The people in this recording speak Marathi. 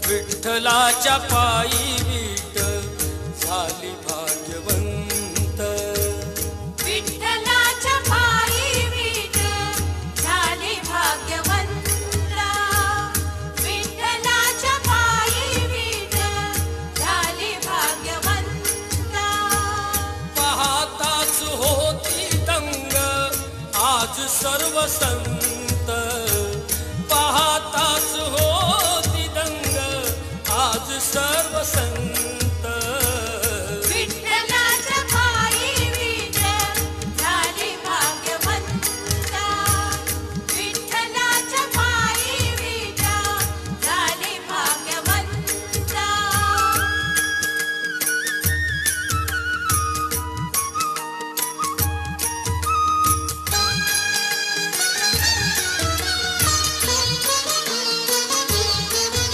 विठ्ठलाच्या पायी विठ झाली भाग्यवंत. विठ्ठलाच्या पायी विठ झाली भाग्यवंता. विठ्ठलाच्या पायी विठ झाली भाग्यवंता. पाहताच होती दंग आज सर्व संत. पाहताच होती दंग आज सर्व संत.